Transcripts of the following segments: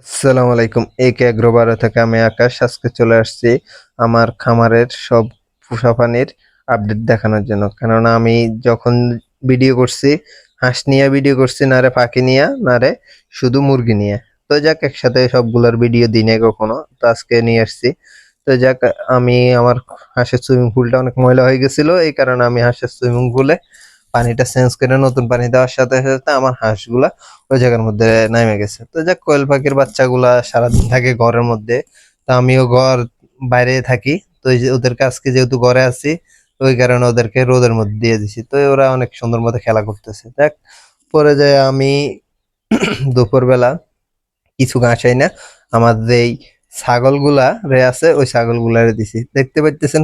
আসসালামু আলাইকুম। একে এগ্রোবারো থেকে আমি আকাশ। আজকে চলে আসছি আমার খামারের সব পোষা প্রাণীর আপডেট দেখানোর জন্য। কেননা আমি যখন ভিডিও করছি, হাঁস নিয়ে ভিডিও করছি, না রে পাখি নিয়ে, না রে শুধু মুরগি নিয়ে। তো যাক, একসাথে সবগুলোর ভিডিও দিই নাই কখনো, তো আজকে নিয়ে আসছি। তো যাক, আমি আমার হাঁসের সুইমিং পুলটা অনেক ময়লা হয়ে গেছিল, এই কারণে আমি হাঁসের সুইমিং পুলে পানিটা চেঞ্জ করে নতুন পানি দেওয়ার সাথে সাথে আমার হাঁসগুলা ওই জায়গার মধ্যে নেমে গেছে। তো যাক, কোয়েল পাখির বাচ্চাগুলা সারাদিন থাকে ঘরের মধ্যে, তো আমিও ঘর বাইরে থাকি। তো এই যে ওদেরকে আজকে যেহেতু ঘরে আছি, ওই কারণে ওদেরকে রোদের মধ্যে দিয়ে দিছি। তো ওরা অনেক সুন্দর মতো খেলা করতেছে। যাক, পরে যায় আমি দুপুরবেলা কিছু ঘাস আইনা আমাদের এই ছাগলগুলা রে আছে, ওই ছাগলগুলারে দিছি। দেখতে পাইতেছেন,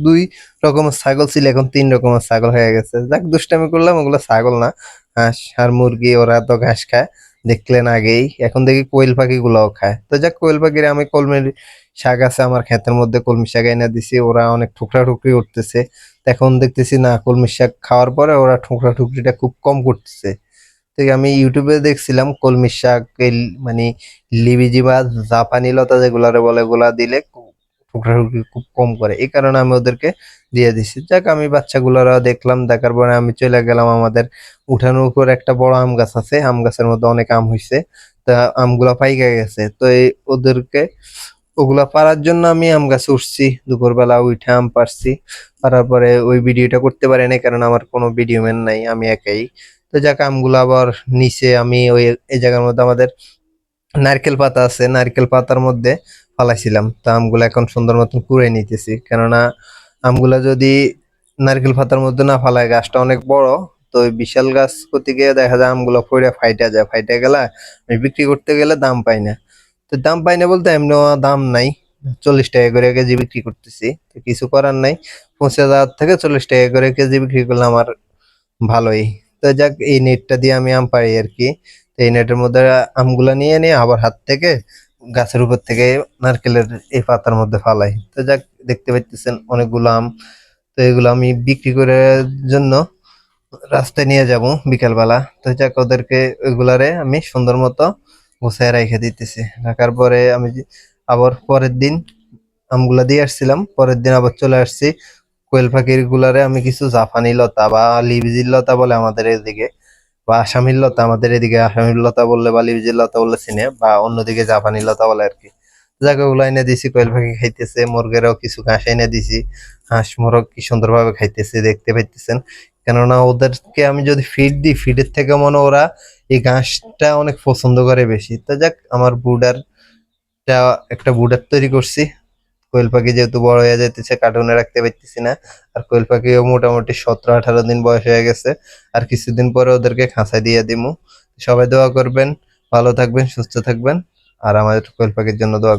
দুই রকমের ছাগল ছিল, এখন তিন রকমের ছাগল হয়ে গেছে। যাক, দুষ্টামি করলাম, ওগুলো ছাগল না, হাঁস আর মুরগি। ওরা তো ঘাস খায়, দেখলেন আগেই। এখন দেখি কোয়েল পাখি গুলাও খায়। তো যাক, কোয়েল পাখির আমি কলমির শাক আছে আমার ক্ষেতের মধ্যে, কলমি শাক এনে দিছি। ওরা অনেক ঠুকরা ঠুকরি উঠতেছে। তো এখন দেখতেছি না, কলমি শাক খাওয়ার পরে ওরা ঠুকরা ঠুকরিটা খুব কম করতেছে। তো আমি ইউটিউবে দেখছিলাম কলমি শাক মানে লিবিজি বা জাপানি লতা যেগুলারে বলে, ওগুলা দিলে টুকরা টুকরি খুব কম করে, এই কারণে আমি ওদেরকে দিয়ে দিছি। যাক, আমি বাচ্চাগুলোরা দেখলাম, দেখার পরে আমি চলে গেলাম আমাদের উঠানোর উপর একটা বড় আম গাছ আছে, আম গাছের মধ্যে অনেক আম হইছে। তা আমগুলা পাইকা গেছে, তো এই ওদেরকে ওগুলা পারার জন্য আমি আম গাছে উঠছি, দুপুরবেলা উঠে আম পারছি। পারার পরে ওই ভিডিওটা করতে পারি নাই, কারণ আমার কোনো ভিডিও ম্যান নাই, আমি একাই। তো যাক, আমগুলো আবার নিচে আমি ওই এই জায়গার মধ্যে আমাদের নারকেল পাতা আছে, নারকেল পাতার মধ্যে ফালাইছিলাম। তো আমগুলো এখন সুন্দর মতন কুড়াই নিতেছি, কেননা আমগুলা যদি নারকেল পাতার মধ্যে না ফালায়, গাছটা অনেক বড়। তো ওই বিশাল গাছ করতে গিয়ে দেখা যায় আমগুলো পড়ে ফাইটা যায়, ফাইটা গেলে আমি বিক্রি করতে গেলে দাম পাই না। তো দাম পাই না বলতে, এমনি দাম নাই, 40 টাকা করে কেজি বিক্রি করতেছি। তো কিছু করার নাই, 25,000 থেকে 40 টাকা করে কেজি বিক্রি করলে আমার ভালোই। তো যাক, এই নেটটা দিয়ে আমি আম পারি আর কি। তো এই নেটের মধ্যে আমগুলা নিয়ে নিয়ে আবার হাত থেকে গাছের উপর থেকে নারকেলের এই পাতার মধ্যে ফালাই। তো যাক, দেখতে পাইতেছেন অনেকগুলো আম। তো এগুলো আমি বিক্রি করার জন্য রাস্তায় নিয়ে যাব বিকেলবেলা। তো যাক, ওদেরকে ওইগুলারে আমি সুন্দর মতো গুছায় রেখে দিতেছি। রাখার পরে আমি আবার পরের দিন আমগুলা দিয়ে আসছিলাম, পরের দিন আবার চলে আসছি। কোয়েল পাখির গুলারে আমি কিছু জাপানি লতা বা লিবিজির লতা বলে আমাদের এদিকে, বা আসামির লতা, আমাদের এদিকে আসামির লতা বললে বা লিবিজির লতা বললে চিনে, বা অন্যদিকে জাপানি লতা বলে আর কি। জায়গা গুলো এনে দিছি, কোয়েল পাখি খাইতেছে, মুরগেরও কিছু ঘাস এনে দিছি। হাঁস মোরগ কি সুন্দরভাবে খাইতেছে, দেখতে পাইতেছেন। কেননা ওদেরকে আমি যদি ফিড দিই, ফিডের থেকে মনে হয় ওরা এই ঘাসটা অনেক পছন্দ করে বেশি। তো যাক, আমার একটা বুডার তৈরি করছি। কোয়েল পাখি যেহেতু বড় হয়ে যাইতেছে, কার্টুনে রাখতে পারতেছি না। আর কোয়েল পাখিও মোটামুটি 17-18 দিন বয়স হয়ে গেছে। আর কিছুদিন পরে ওদেরকে খাঁচায় দিয়ে দিমু। সবাই দোয়া করবেন, ভালো থাকবেন, সুস্থ থাকবেন। আর আমাদের কোয়েল পাখির জন্য দোয়া